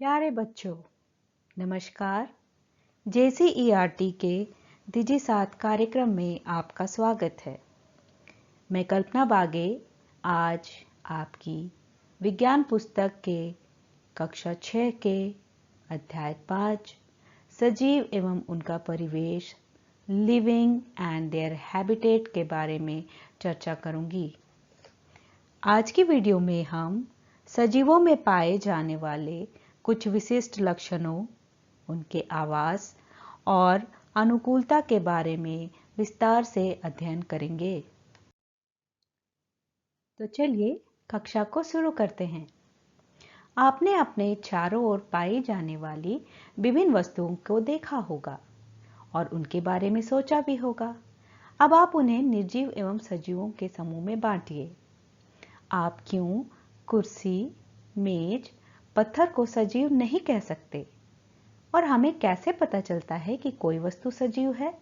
प्यारे बच्चों, नमस्कार। JCERT के DigiSath कार्यक्रम में आपका स्वागत है। मैं कल्पना बागे आज आपकी विज्ञान पुस्तक के कक्षा 6 के अध्याय 5 सजीव एवं उनका परिवेश लिविंग एंड देयर हैबिटेट के बारे में चर्चा करूंगी। आज की वीडियो में हम सजीवों में पाए जाने वाले कुछ विशिष्ट लक्षणों, उनके आवास और अनुकूलता के बारे में विस्तार से अध्ययन करेंगे। तो चलिए कक्षा को शुरू करते हैं। आपने अपने चारों ओर पाई जाने वाली विभिन्न वस्तुओं को देखा होगा और उनके बारे में सोचा भी होगा। अब आप उन्हें निर्जीव एवं सजीवों के समूह में बांटिए। आप क्यों कुर्सी, मेज, पत्थर को सजीव नहीं कह सकते और हमें कैसे पता चलता है कि कोई वस्तु सजीव है?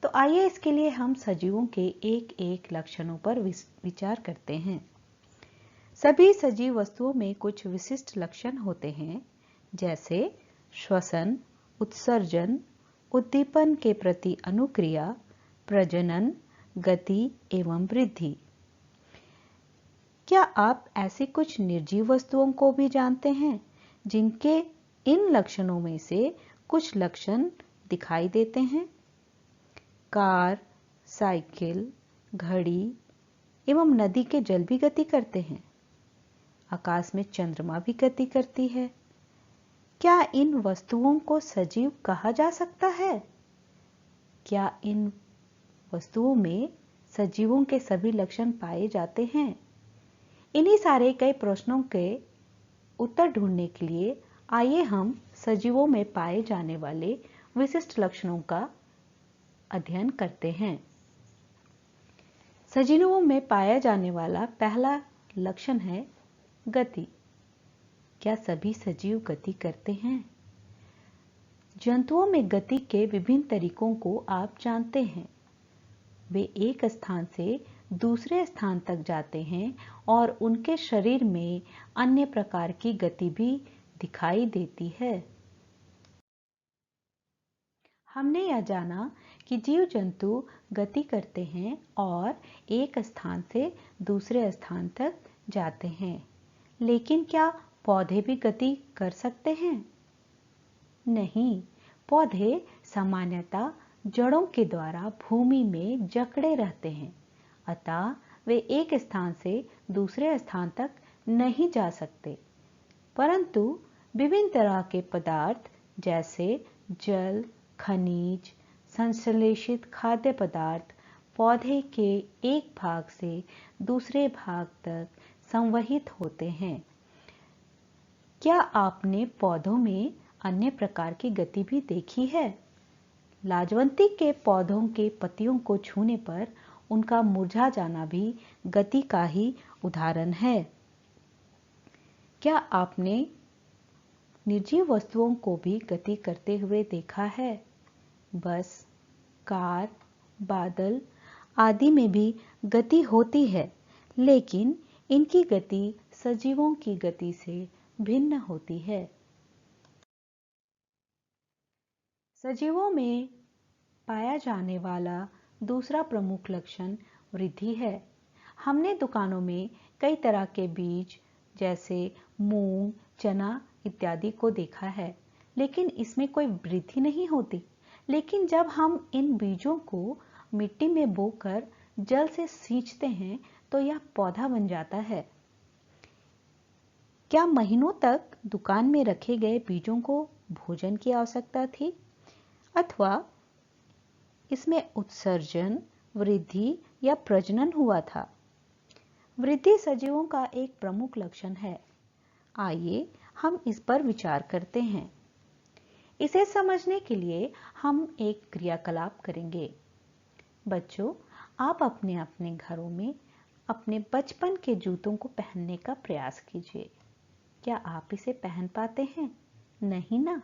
तो आइए इसके लिए हम सजीवों के एक एक लक्षणों पर विचार करते हैं। सभी सजीव वस्तुओं में कुछ विशिष्ट लक्षण होते हैं, जैसे श्वसन, उत्सर्जन, उद्दीपन के प्रति अनुक्रिया, प्रजनन, गति एवं वृद्धि। क्या आप ऐसी कुछ निर्जीव वस्तुओं को भी जानते हैं जिनके इन लक्षणों में से कुछ लक्षण दिखाई देते हैं? कार, साइकिल, घड़ी एवं नदी के जल भी गति करते हैं। आकाश में चंद्रमा भी गति करती है। क्या इन वस्तुओं को सजीव कहा जा सकता है? क्या इन वस्तुओं में सजीवों के सभी लक्षण पाए जाते हैं? इन्हीं सारे कई प्रश्नों के उत्तर ढूंढने के लिए आइए हम सजीवों में पाए जाने वाले विशिष्ट लक्षणों का अध्ययन करते हैं। सजीवों में पाया जाने वाला पहला लक्षण है गति। क्या सभी सजीव गति करते हैं? जंतुओं में गति के विभिन्न तरीकों को आप जानते हैं। वे एक स्थान से दूसरे स्थान तक जाते हैं और उनके शरीर में अन्य प्रकार की गति भी दिखाई देती है। हमने यह जाना कि जीव जंतु गति करते हैं और एक स्थान से दूसरे स्थान तक जाते हैं, लेकिन क्या पौधे भी गति कर सकते हैं? नहीं, पौधे सामान्यतः जड़ों के द्वारा भूमि में जकड़े रहते हैं, अतः वे एक स्थान से दूसरे स्थान तक नहीं जा सकते। परंतु विभिन्न तरह के पदार्थ जैसे जल, खनिज, संश्लेषित खाद्य पदार्थ पौधे के एक भाग से दूसरे भाग तक संवहित होते हैं। क्या आपने पौधों में अन्य प्रकार की गति भी देखी है? लाजवंती के पौधों के पत्तियों को छूने पर उनका मुरझा जाना भी गति का ही उदाहरण है। क्या आपने निर्जीव वस्तुओं को भी गति करते हुए देखा है? बस, कार, बादल आदि में भी गति होती है, लेकिन इनकी गति सजीवों की गति से भिन्न होती है। सजीवों में पाया जाने वाला दूसरा प्रमुख लक्षण वृद्धि है। हमने दुकानों में कई तरह के बीज जैसे मूंग, चना इत्यादि को देखा है, लेकिन इसमें कोई वृद्धि नहीं होती। लेकिन जब हम इन बीजों को मिट्टी में बोकर जल से सींचते हैं तो यह पौधा बन जाता है। क्या महीनों तक दुकान में रखे गए बीजों को भोजन की आवश्यकता थी, अथवा इसमें उत्सर्जन, वृद्धि या प्रजनन हुआ था? वृद्धि सजीवों का एक प्रमुख लक्षण है। आइए हम इस पर विचार करते हैं। इसे समझने के लिए हम एक क्रियाकलाप करेंगे। बच्चों, आप अपने अपने घरों में अपने बचपन के जूतों को पहनने का प्रयास कीजिए। क्या आप इसे पहन पाते हैं? नहीं ना।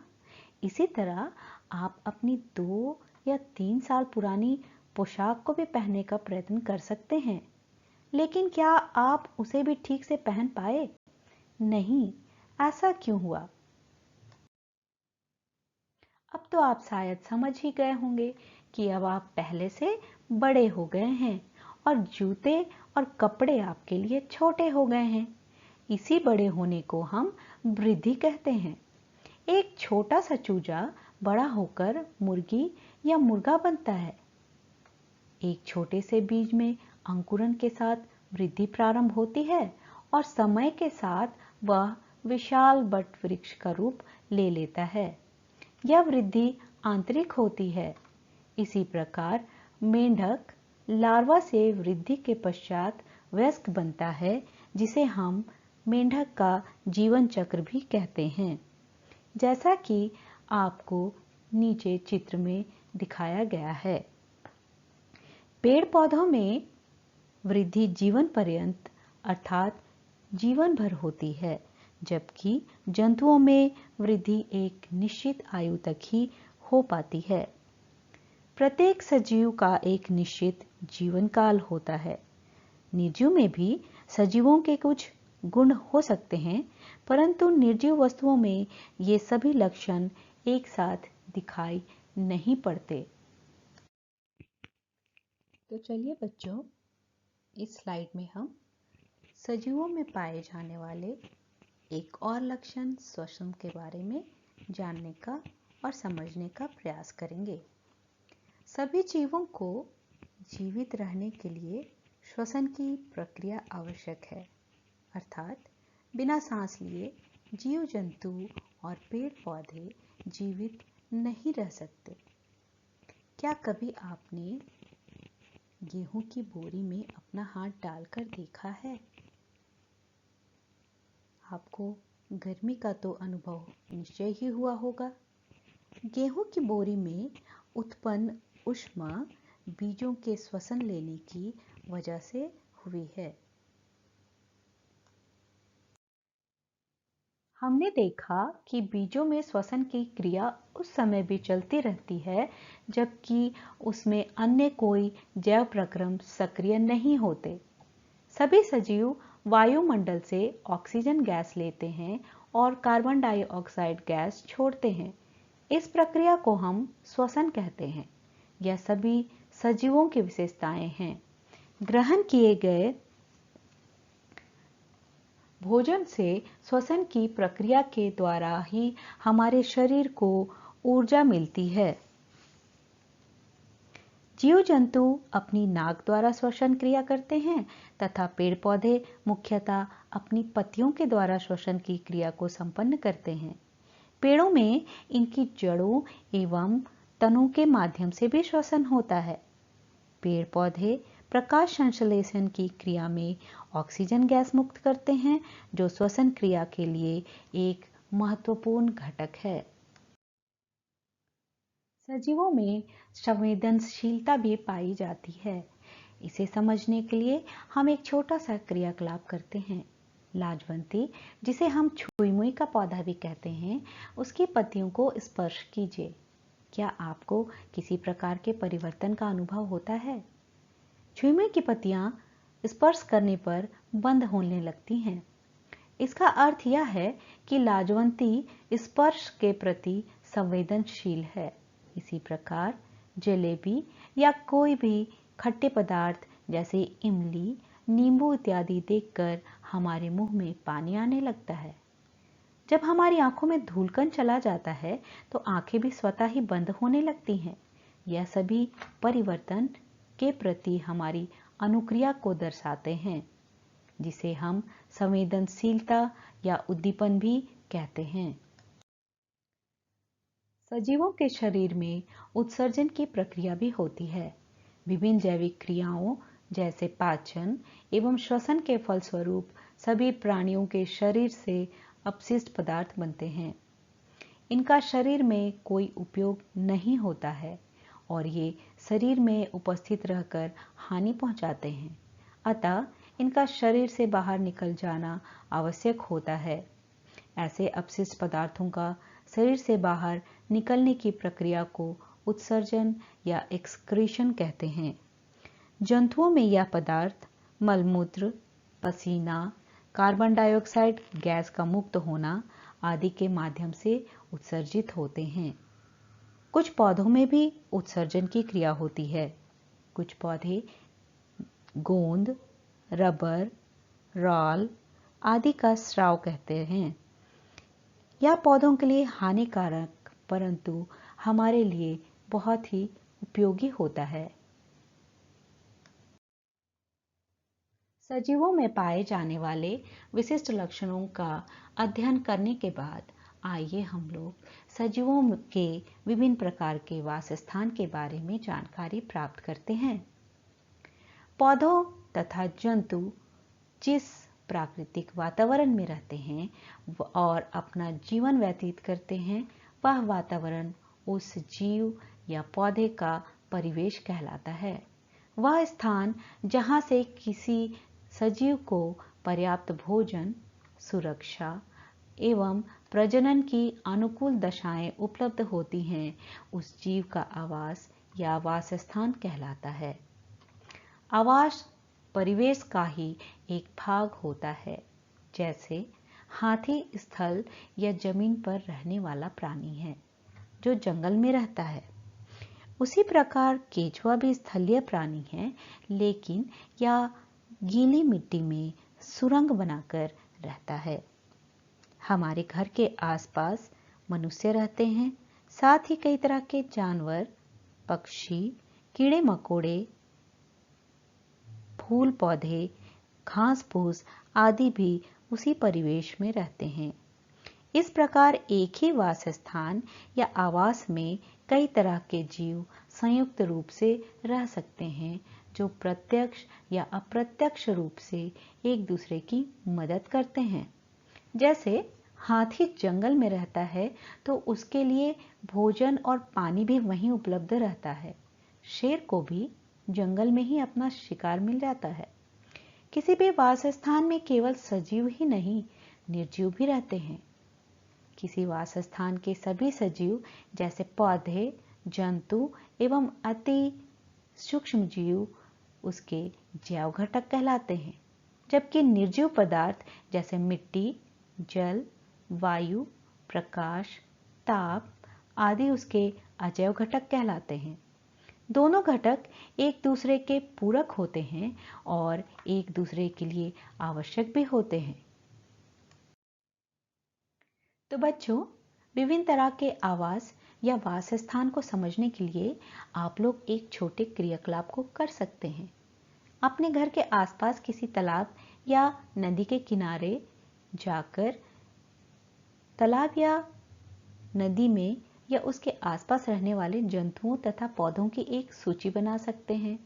इसी तरह आप अपनी 2 या 3 साल पुरानी पोशाक को भी पहनने का प्रयत्न कर सकते हैं, लेकिन क्या आप उसे भी ठीक से पहन पाए? नहीं। ऐसा क्यों हुआ? तो आप शायद समझ ही गए होंगे कि अब आप पहले से बड़े हो गए हैं और जूते और कपड़े आपके लिए छोटे हो गए हैं। इसी बड़े होने को हम वृद्धि कहते हैं। एक छोटा सा चूजा बड़ा होकर मुर्गी या मुर्गा बनता है। एक छोटे से बीज में अंकुरन के साथ वृद्धि प्रारंभ होती है और समय के साथ वह विशाल वट वृक्ष का रूप ले लेता है। यह वृद्धि आंतरिक होती है। इसी प्रकार मेंढक लार्वा से वृद्धि के पश्चात वयस्क बनता है, जिसे हम मेंढक का जीवन चक्र भी कहते हैं। जैसा कि आपको नीचे चित्र में दिखाया गया है। पेड़ पौधों में वृद्धि जीवन पर्यंत अर्थात जीवन भर होती है, जबकि जंतुओं में वृद्धि एक निश्चित आयु तक ही हो पाती है। प्रत्येक सजीव का एक निश्चित जीवन काल होता है। निर्जीव में भी सजीवों के कुछ गुण हो सकते हैं, परंतु निर्जीव वस्तुओं में ये सभी लक्षण एक साथ दिखाई नहीं पड़ते। तो चलिए बच्चों, इस स्लाइड में हम सजीवों में पाए जाने वाले एक और लक्षण श्वसन के बारे में जानने का और समझने का प्रयास करेंगे। सभी जीवों को जीवित रहने के लिए श्वसन की प्रक्रिया आवश्यक है, अर्थात बिना सांस लिए जीव जंतु और पेड़ पौधे जीवित नहीं रह सकते। क्या कभी आपने गेहूं की बोरी में अपना हाथ डालकर देखा है? आपको गर्मी का तो अनुभव निश्चय ही हुआ होगा। गेहूं की बोरी में उत्पन्न ऊष्मा बीजों के श्वसन लेने की वजह से हुई है। हमने देखा कि बीजों में श्वसन की क्रिया उस समय भी चलती रहती है जबकि उसमें अन्य कोई जैव प्रक्रम सक्रिय नहीं होते। सभी सजीव वायुमंडल से ऑक्सीजन गैस लेते हैं और कार्बन डाइऑक्साइड गैस छोड़ते हैं। इस प्रक्रिया को हम श्वसन कहते हैं। यह सभी सजीवों की विशेषताएं हैं। ग्रहण किए गए भोजन से श्वसन की प्रक्रिया के द्वारा ही हमारे शरीर को ऊर्जा मिलती है। जीव जंतु अपनी नाक द्वारा श्वसन क्रिया करते हैं तथा पेड़ पौधे मुख्यतः अपनी पत्तियों के द्वारा श्वसन की क्रिया को संपन्न करते हैं। पेड़ों में इनकी जड़ों एवं तनों के माध्यम से भी श्वसन होता है। पेड़ पौधे प्रकाश संश्लेषण की क्रिया में ऑक्सीजन गैस मुक्त करते हैं, जो श्वसन क्रिया के लिए एक महत्वपूर्ण घटक है। सजीवों में संवेदनशीलता भी पाई जाती है। इसे समझने के लिए हम एक छोटा सा क्रियाकलाप करते हैं। लाजवंती, जिसे हम छुई मुई का पौधा भी कहते हैं, उसकी पत्तियों को स्पर्श कीजिए। क्या आपको किसी प्रकार के परिवर्तन का अनुभव होता है? छुई मुई की पत्तियां स्पर्श करने पर बंद होने लगती हैं। इसका अर्थ यह है कि लाजवंती स्पर्श के प्रति संवेदनशील है। इसी प्रकार जलेबी या कोई भी खट्टे पदार्थ जैसे इमली, नींबू इत्यादि देखकर हमारे मुंह में पानी आने लगता है। जब हमारी आंखों में धूलकण चला जाता है तो आंखें भी स्वतः ही बंद होने लगती हैं। यह सभी परिवर्तन के प्रति हमारी अनुक्रिया को दर्शाते हैं, जिसे हम संवेदनशीलता या उद्दीपन भी कहते हैं। सजीवों के शरीर में उत्सर्जन की प्रक्रिया भी होती है। विभिन्न जैविक क्रियाओं जैसे पाचन एवं श्वसन के फलस्वरूप सभी प्राणियों के शरीर से अपशिष्ट पदार्थ बनते हैं। इनका शरीर में कोई उपयोग नहीं होता है और ये शरीर में उपस्थित रहकर हानि पहुंचाते हैं। अतः इनका शरीर से बाहर निकल जाना आवश्यक होता है। ऐसे अपशिष्ट पदार्थों का शरीर से बाहर निकलने की प्रक्रिया को उत्सर्जन या एक्सक्रीशन कहते हैं। जंतुओं में यह पदार्थ मलमूत्र, पसीना, कार्बन डाइऑक्साइड गैस का मुक्त होना आदि के माध्यम से उत्सर्जित होते हैं। कुछ पौधों में भी उत्सर्जन की क्रिया होती है। कुछ पौधे गोंद, रबर, राल आदि का स्राव कहते हैं। यह पौधों के लिए हानिकारक परंतु हमारे लिए बहुत ही उपयोगी होता है। सजीवों में पाए जाने वाले विशिष्ट लक्षणों का अध्ययन करने के बाद आइए हम लोग सजीवों के विभिन्न प्रकार के वासस्थान के बारे में जानकारी प्राप्त करते हैं। पौधों तथा जंतु जिस प्राकृतिक वातावरण में रहते हैं और अपना जीवन व्यतीत करते हैं, वह वातावरण उस जीव या पौधे का परिवेश कहलाता है। वह स्थान जहां से किसी सजीव को पर्याप्त भोजन, सुरक्षा एवं प्रजनन की अनुकूल दशाएं उपलब्ध होती हैं, उस जीव का आवास या वासस्थान कहलाता है। आवास परिवेश का ही एक भाग होता है। जैसे हाथी स्थल या जमीन पर रहने वाला प्राणी है जो जंगल में रहता है, उसी प्रकार केंचुआ भी स्थलीय प्राणी है, लेकिन यह गीली मिट्टी में सुरंग बनाकर रहता है। हमारे घर के आसपास मनुष्य रहते हैं, साथ ही कई तरह के जानवर, पक्षी, कीड़े मकोड़े, फूल पौधे, घास फूस आदि भी उसी परिवेश में रहते हैं। इस प्रकार एक ही वासस्थान या आवास में कई तरह के जीव संयुक्त रूप से रह सकते हैं, जो प्रत्यक्ष या अप्रत्यक्ष रूप से एक दूसरे की मदद करते हैं। जैसे हाथी जंगल में रहता है तो उसके लिए भोजन और पानी भी वहीं उपलब्ध रहता है। शेर को भी जंगल में ही अपना शिकार मिल जाता है। किसी भी वासस्थान में केवल सजीव ही नहीं, निर्जीव भी रहते हैं। किसी वासस्थान के सभी सजीव जैसे पौधे, जंतु एवं अति सूक्ष्म जीव उसके जैव घटक कहलाते हैं, जबकि निर्जीव पदार्थ जैसे मिट्टी, जल, वायु, प्रकाश, ताप आदि उसके अजैव घटक कहलाते हैं। दोनों घटक एक दूसरे के पूरक होते हैं और एक दूसरे के लिए आवश्यक भी होते हैं। तो बच्चों, विभिन्न तरह के आवास या वासस्थान को समझने के लिए आप लोग एक छोटे क्रियाकलाप को कर सकते हैं। अपने घर के आसपास किसी तालाब या नदी के किनारे जाकर तालाब या नदी में या उसके आसपास रहने वाले जंतुओं तथा पौधों की एक सूची बना सकते हैं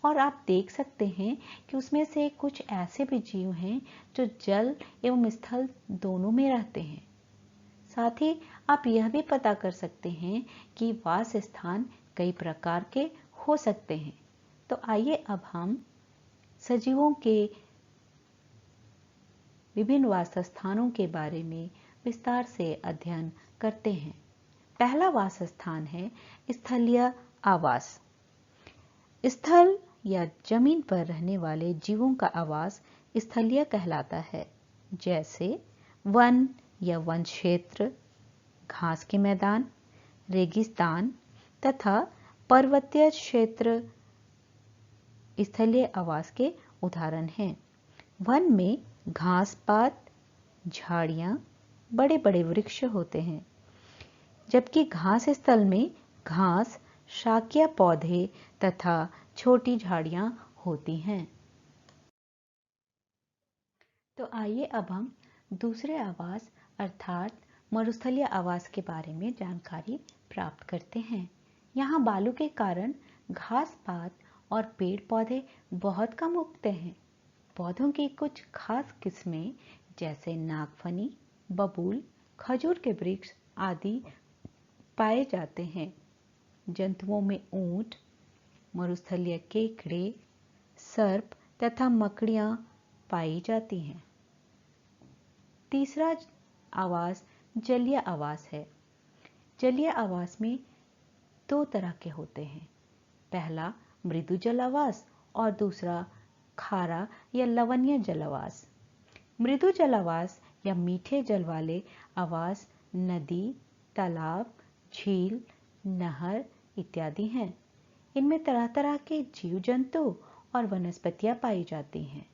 और आप देख सकते हैं कि उसमें से कुछ ऐसे भी जीव हैं जो जल एवं स्थल दोनों में रहते हैं। साथ ही आप यह भी पता कर सकते हैं कि वास स्थान कई प्रकार के हो सकते हैं। तो आइए अब हम सजीवों के विभिन्न वासस्थानों के बारे में विस्तार से अध्ययन करते हैं। पहला वासस्थान है स्थलीय आवास। स्थल या जमीन पर रहने वाले जीवों का आवास स्थलीय कहलाता है। जैसे वन या वन क्षेत्र, घास के मैदान, रेगिस्तान तथा पर्वतीय क्षेत्र स्थलीय आवास के उदाहरण हैं। वन में घास पात, झाड़ियां, बड़े बड़े वृक्ष होते हैं, जबकि घास स्थल में घास, शाकीय पौधे तथा छोटी झाड़ियां होती हैं। तो आइए अब हम दूसरे आवास अर्थात मरुस्थलीय आवास के बारे में जानकारी प्राप्त करते हैं। यहाँ बालू के कारण घास पात और पेड़ पौधे बहुत कम उगते हैं। पौधों की कुछ खास किस्में जैसे नागफनी, बबूल, खजूर के वृक्ष आदि पाए जाते हैं। जंतुओं में ऊंट, मरुस्थलीय केकड़े, सर्प तथा मकड़ियां पाई जाती हैं। तीसरा आवास जलीय आवास है। जलीय आवास में दो तरह के होते हैं। पहला मृदु जल आवास और दूसरा खारा या लवणीय जल आवास। मृदु जल आवास या मीठे जल वाले आवास नदी, तालाब, झील, नहर इत्यादि हैं। इनमें तरह तरह के जीव जंतु और वनस्पतियां पाई जाती हैं।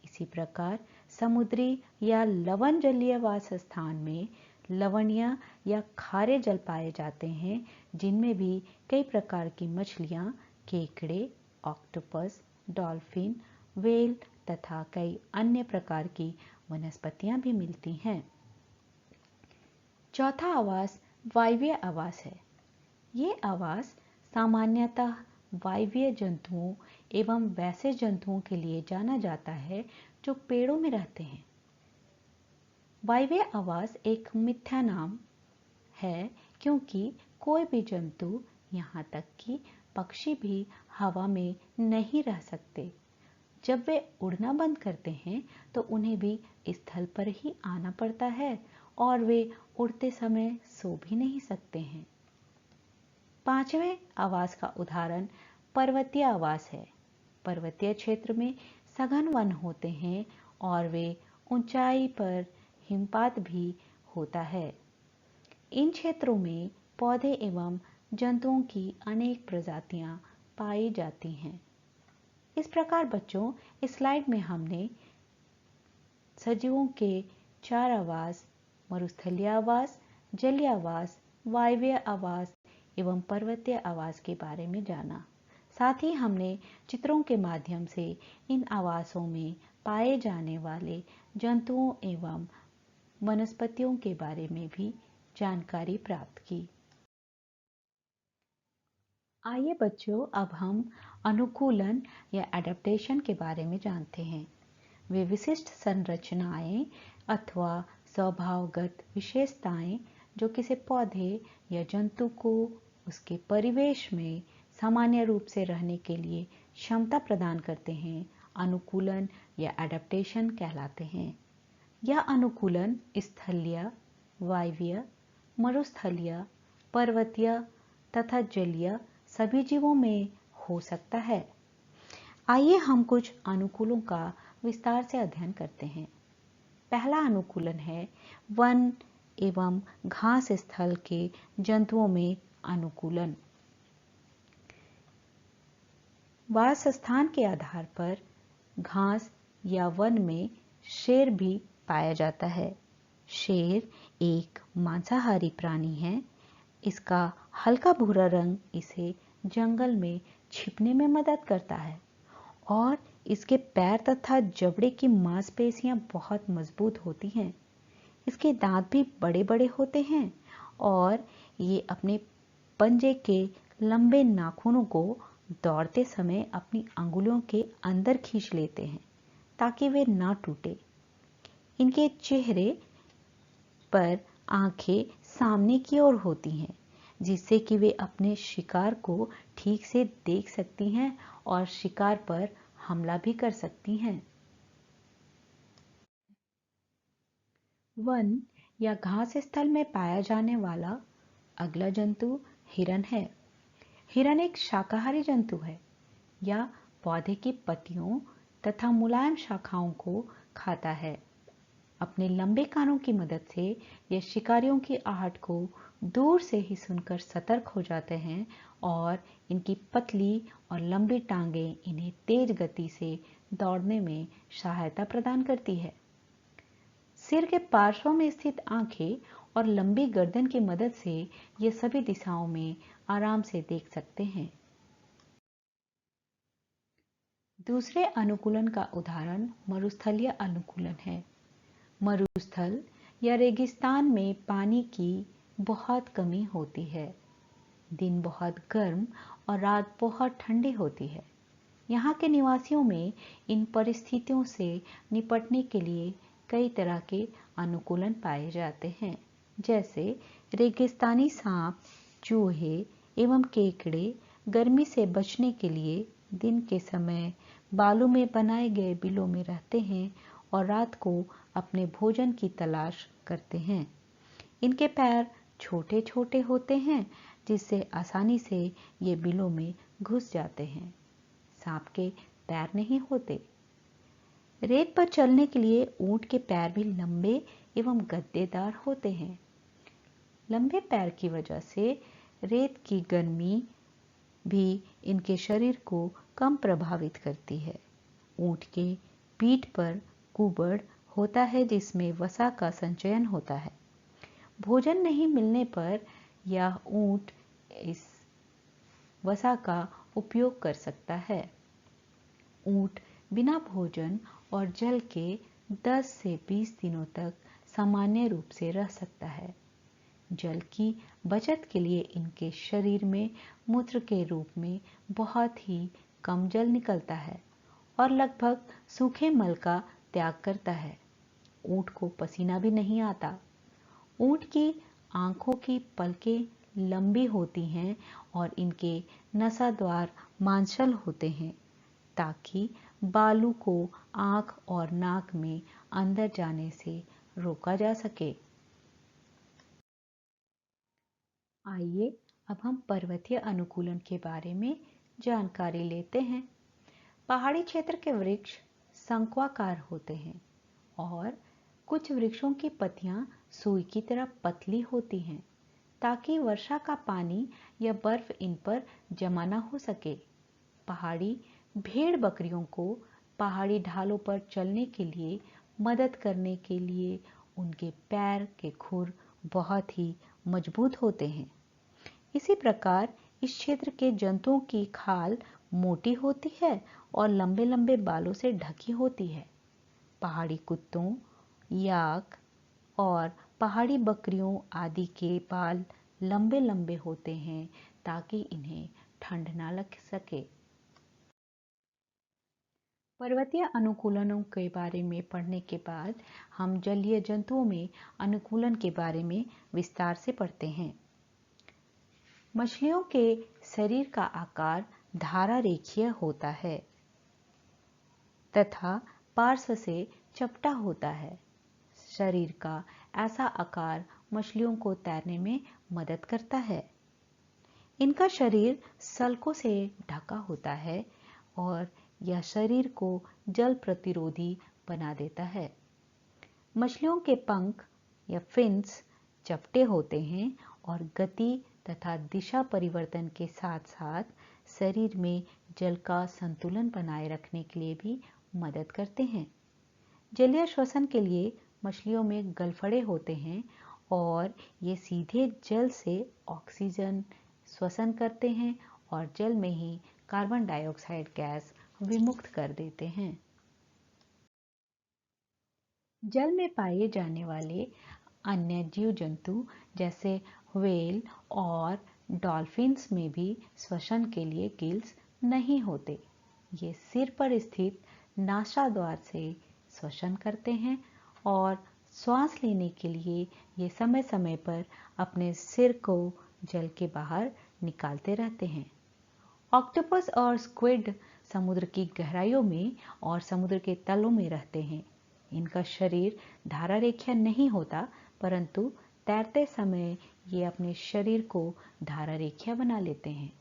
इसी प्रकार समुद्री या लवण जलीय वास स्थान में लवणीय या खारे जल पाए जाते हैं, जिनमें भी कई प्रकार की मछलियां, केकड़े, ऑक्टोपस, डॉल्फिन, व्हेल तथा कई अन्य प्रकार की वनस्पतियां भी मिलती हैं। चौथा आवास वायवीय आवास है। ये आवास सामान्यतः वायवीय जंतुओं एवं वैसे जंतुओं के लिए जाना जाता है जो पेड़ों में रहते हैं। वायवीय आवास एक मिथ्या नाम है, क्योंकि कोई भी जंतु, यहाँ तक कि पक्षी भी हवा में नहीं रह सकते। जब वे उड़ना बंद करते हैं तो उन्हें भी स्थल पर ही आना पड़ता है और वे उड़ते समय सो भी नहीं सकते हैं। पांचवें आवास का उदाहरण पर्वतीय आवास है। पर्वतीय क्षेत्र में सघन वन होते हैं और वे ऊंचाई पर हिमपात भी होता है। इन क्षेत्रों में पौधे एवं जंतुओं की अनेक प्रजातियां पाई जाती हैं। इस प्रकार बच्चों, इस स्लाइड में हमने सजीवों के 4 आवास, मरुस्थलीय आवास, जलीय आवास, वायवीय आवास एवं पर्वतीय आवास के बारे में जाना। साथ ही हमने चित्रों के माध्यम से इन आवासों में पाए जाने वाले जंतुओं एवं वनस्पतियों के बारे में भी जानकारी प्राप्त की। आइए बच्चों, अब हम अनुकूलन या एडेप्टेशन के बारे में जानते हैं। वे विशिष्ट संरचनाएं अथवा स्वभावगत विशेषताएं जो किसी पौधे या जंतु को उसके परिवेश में सामान्य रूप से रहने के लिए क्षमता प्रदान करते हैं, अनुकूलन या एडेप्टेशन कहलाते हैं। यह अनुकूलन स्थलीय, वायवीय, मरुस्थलीय, पर्वतीय तथा जलीय सभी जीवों में हो सकता है। आइए हम कुछ अनुकूलों का विस्तार से अध्ययन करते हैं। पहला अनुकूलन है वन एवं घास स्थल के जंतुओं में अनुकूलन। वास स्थान के आधार पर घास या वन में शेर भी पाया जाता है। शेर एक मांसाहारी प्राणी है। इसका हल्का भूरा रंग इसे जंगल में छिपने में मदद करता है और इसके पैर तथा जबड़े की मांसपेशियां बहुत मजबूत होती हैं। इसके दांत भी बड़े बड़े होते हैं और ये अपने पंजे के लंबे नाखूनों को दौड़ते समय अपनी अंगुलियों के अंदर खींच लेते हैं ताकि वे ना टूटे। इनके चेहरे पर आंखें सामने की ओर होती हैं, जिससे कि वे अपने शिकार को ठीक से देख सकती हैं और शिकार पर हमला भी कर सकती हैं। वन या घास स्थल में पाया जाने वाला अगला जंतु हिरन है। हिरन एक शाकाहारी जंतु है या पौधे की पत्तियों तथा मुलायम शाखाओं को खाता है। अपने लंबे कानों की मदद से ये शिकारियों की आहट को दूर से ही सुनकर सतर्क हो जाते हैं और इनकी पतली और लंबी टांगें इन्हें तेज गति से दौड़ने में सहायता प्रदान करती है। सिर के पार्श्व में स्थित आंखें और लंबी गर्दन की मदद से ये सभी दिशाओं में आराम से देख सकते हैं। दूसरे अनुकूलन का उदाहरण मरुस्थलीय अनुकूलन है। मरुस्थल या रेगिस्तान में पानी की बहुत कमी होती है। दिन बहुत गर्म और रात बहुत ठंडी होती है। यहाँ के निवासियों में इन परिस्थितियों से निपटने के लिए कई तरह के अनुकूलन पाए जाते हैं, जैसे रेगिस्तानी सांप, चूहे एवं केकड़े गर्मी से बचने के लिए दिन के समय बालू में बनाए गए बिलों में रहते हैं और रात को अपने भोजन की तलाश करते हैं। इनके पैर छोटे छोटे होते हैं, जिससे आसानी से ये बिलों में घुस जाते हैं। सांप के पैर नहीं होते। रेत पर चलने के लिए ऊंट के पैर भी लंबे एवं गद्देदार होते हैं। लंबे पैर की वजह से रेत की गर्मी भी इनके शरीर को कम प्रभावित करती है। ऊंट के पीठ पर कुबड़ होता है जिसमें वसा का संचयन होता है। भोजन नहीं मिलने पर यह ऊंट इस वसा का उपयोग कर सकता है। ऊंट बिना भोजन और जल के 10 से 20 दिनों तक सामान्य रूप से रह सकता है। जल की बचत के लिए इनके शरीर में मूत्र के रूप में बहुत ही कम जल निकलता है और लगभग सूखे मल का त्याग करता है। ऊंट को पसीना भी नहीं आता। ऊंट की आंखों की पलकें लंबी होती हैं और इनके नसाद्वार मांसल होते हैं ताकि बालू को आंख और नाक में अंदर जाने से रोका जा सके। आइए अब हम पर्वतीय अनुकूलन के बारे में जानकारी लेते हैं। पहाड़ी क्षेत्र के वृक्ष शंक्वाकार होते हैं और कुछ वृक्षों की पत्तियां सुई की तरह पतली होती हैं ताकि वर्षा का पानी या बर्फ इन पर जमा न हो सके। पहाड़ी भेड़ बकरियों को पहाड़ी ढालों पर चलने के लिए मदद करने के लिए उनके पैर के खुर बहुत ही मजबूत होते हैं। इसी प्रकार इस क्षेत्र के जंतुओं की खाल मोटी होती है और लंबे लंबे बालों से ढकी होती है। पहाड़ी कुत्तों, याक और पहाड़ी बकरियों आदि के बाल लंबे लंबे होते हैं ताकि इन्हें ठंड ना लग सके। पर्वतीय अनुकूलनों के बारे में पढ़ने के बाद हम जलीय जंतुओं में अनुकूलन के बारे में विस्तार से पढ़ते हैं। मछलियों के शरीर का आकार धारा रेखीय होता है तथा पार्श्व से चपटा होता है। शरीर का ऐसा आकार मछलियों को तैरने में मदद करता है। इनका शरीर सल्कों से ढका होता है और यह शरीर को जल प्रतिरोधी बना देता है। मछलियों के पंख या फिन्स चपटे होते हैं और गति तथा दिशा परिवर्तन के साथ साथ शरीर में जल का संतुलन बनाए रखने के लिए भी मदद करते हैं। जलीय श्वसन के लिए मछलियों में गलफड़े होते हैं और ये सीधे जल से ऑक्सीजन श्वसन करते हैं और जल में ही कार्बन डाइऑक्साइड गैस विमुक्त कर देते हैं। जल में पाए जाने वाले अन्य जीव जंतु जैसे व्हेल और डॉल्फिन्स में भी श्वसन के लिए गिल्स नहीं होते। ये सिर पर स्थित नासाद्वार से श्वसन करते हैं और श्वास लेने के लिए ये समय समय पर अपने सिर को जल के बाहर निकालते रहते हैं। ऑक्टोपस और स्क्विड समुद्र की गहराइयों में और समुद्र के तलों में रहते हैं। इनका शरीर धारा रेखीय नहीं होता, परंतु तैरते समय ये अपने शरीर को धारा रेखीय बना लेते हैं।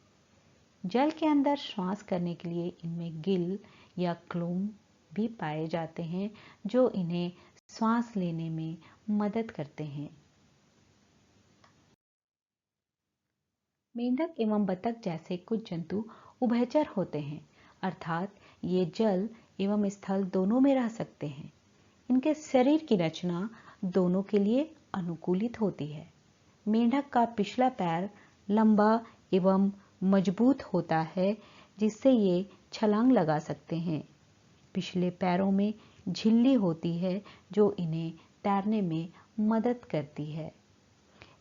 जल के अंदर श्वास करने के लिए इनमें गिल या क्लूम भी पाए जाते हैं जो इन्हें श्वास लेने में मदद करते हैं। मेंढक एवं बतख जैसे कुछ जंतु उभयचर होते हैं, अर्थात ये जल एवं स्थल दोनों में रह सकते हैं। इनके शरीर की रचना दोनों के लिए अनुकूलित होती है। मेंढक का पिछला पैर लंबा एवं मजबूत होता है जिससे ये छलांग लगा सकते हैं। पिछले पैरों में झिल्ली होती है जो इन्हें तैरने में मदद करती है।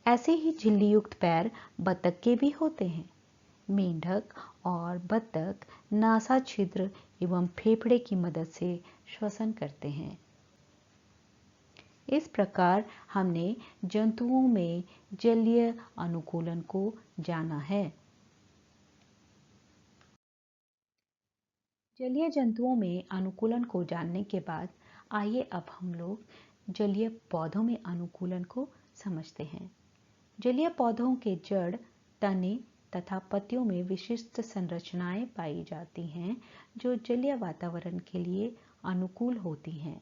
ऐसे ही झिल्ली युक्त पैर बतख के भी होते हैं। मेंढक और बतख नासा छिद्र एवं फेफड़े की मदद से श्वसन करते हैं। इस प्रकार हमने जंतुओं में जलीय अनुकूलन को जाना है। जलीय जंतुओं में अनुकूलन को जानने के बाद आइए अब हम लोग जलीय पौधों में अनुकूलन को समझते हैं। जलीय पौधों के जड़, तने तथा पत्तियों में विशिष्ट संरचनाएं पाई जाती हैं जो जलीय वातावरण के लिए अनुकूल होती हैं।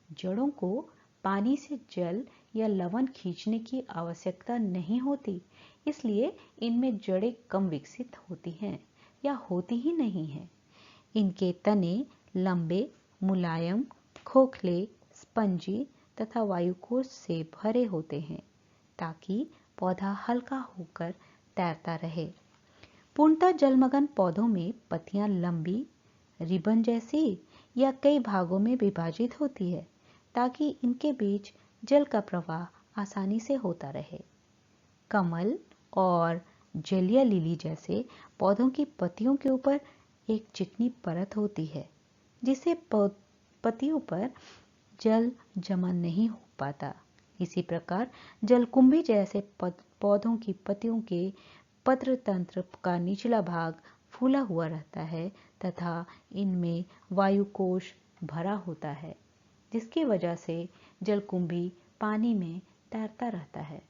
जड़ों को पानी से जल या लवण खींचने की आवश्यकता नहीं होती, इसलिए इनमें जड़ें कम विकसित होती हैं या होती ही नहीं हैं। इनके तने लंबे, मुलायम, खोखले, स्पंजी तथा वायुकोश से भरे होते हैं ताकि पौधा हल्का होकर तैरता रहे। पूर्णतः जलमग्न पौधों में पत्तियां लंबी, रिबन जैसी या कई भागों में विभाजित होती है ताकि इनके बीच जल का प्रवाह आसानी से होता रहे। कमल और जलीय लिली जैसे पौधों की पत्तियों के ऊपर एक चिकनी परत होती है जिससे पत्तियों पर जल जमा नहीं हो पाता। इसी प्रकार जलकुंभी जैसे पौधों की पत्तियों के पत्र तंत्र का निचला भाग फूला हुआ रहता है तथा इनमें वायुकोश भरा होता है, जिसकी वजह से जलकुंभी पानी में तैरता रहता है।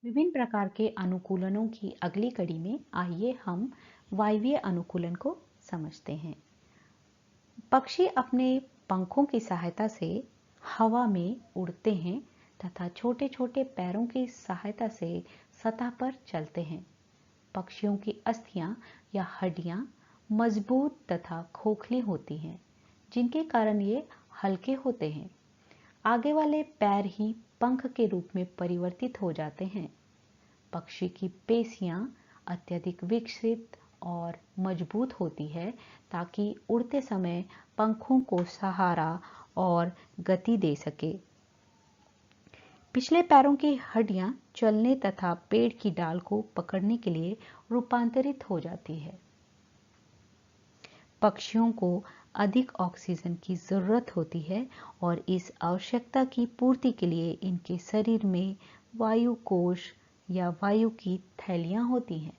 विभिन्न प्रकार के अनुकूलनों की अगली कड़ी में आइए हम वायवीय अनुकूलन को समझते हैं। पक्षी अपने पंखों की सहायता से हवा में उड़ते हैं तथा छोटे छोटे पैरों की सहायता से सतह पर चलते हैं। पक्षियों की अस्थियां या हड्डियां मजबूत तथा खोखली होती हैं, जिनके कारण ये हल्के होते हैं। आगे वाले पैर ही पंख के रूप में परिवर्तित हो जाते हैं। पक्षी की पेशियां अत्यधिक विकसित और मजबूत होती है ताकि उड़ते समय पंखों को सहारा और गति दे सके। पिछले पैरों की हड्डियां चलने तथा पेड़ की डाल को पकड़ने के लिए रूपांतरित हो जाती है। पक्षियों को अधिक ऑक्सीजन की जरूरत होती है और इस आवश्यकता की पूर्ति के लिए इनके शरीर में वायुकोश या वायु की थैलियां होती हैं।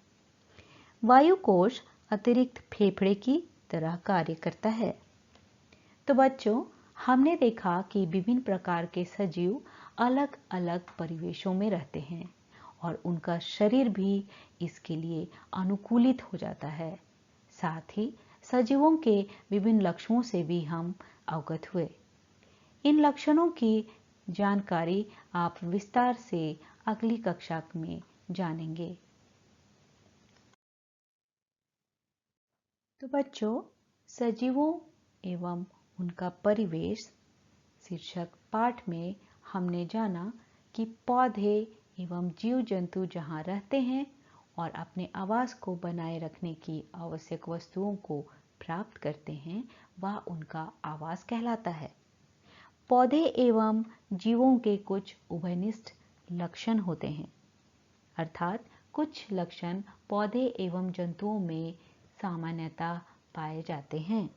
वायुकोश अतिरिक्त फेफड़े की तरह कार्य करता है। तो बच्चों, हमने देखा कि विभिन्न प्रकार के सजीव अलग अलग परिवेशों में रहते हैं और उनका शरीर भी इसके लिए अनुकूलित हो जाता है। साथ ही सजीवों के विभिन्न लक्षणों से भी हम अवगत हुए। इन लक्षणों की जानकारी आप विस्तार से अगली कक्षा में जानेंगे। तो बच्चों, सजीवों एवं उनका परिवेश शीर्षक पाठ में हमने जाना कि पौधे एवं जीव जंतु जहाँ रहते हैं और अपने आवास को बनाए रखने की आवश्यक वस्तुओं को प्राप्त करते हैं, वह उनका आवास कहलाता है। पौधे एवं जीवों के कुछ उभयनिष्ठ लक्षण होते हैं, अर्थात कुछ लक्षण पौधे एवं जंतुओं में सामान्यतः पाए जाते हैं।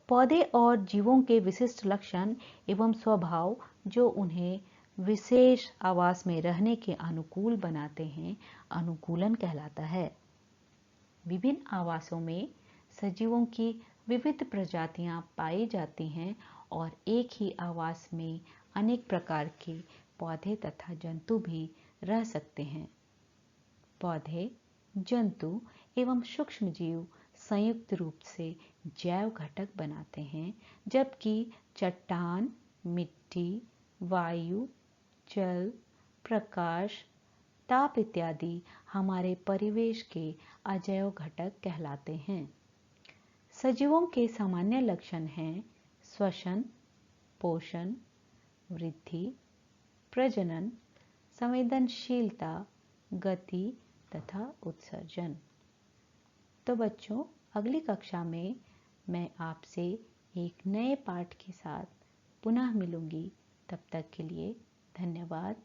पौधे और जीवों के विशिष्ट लक्षण एवं स्वभाव जो उन्हें विशेष आवास में रहने के अनुकूल बनाते हैं, अनुकूलन कहलाता है। विभिन्न आवासों में सजीवों की विविध प्रजातियां पाई जाती हैं और एक ही आवास में अनेक प्रकार के पौधे तथा जंतु भी रह सकते हैं। पौधे, जंतु एवं सूक्ष्म जीव संयुक्त रूप से जैव घटक बनाते हैं, जबकि चट्टान, मिट्टी, वायु, जल, प्रकाश, ताप इत्यादि हमारे परिवेश के अजैव घटक कहलाते हैं। सजीवों के सामान्य लक्षण हैं श्वसन, पोषण, वृद्धि, प्रजनन, संवेदनशीलता, गति तथा उत्सर्जन। तो बच्चों, अगली कक्षा में मैं आपसे एक नए पाठ के साथ पुनः मिलूंगी। तब तक के लिए धन्यवाद।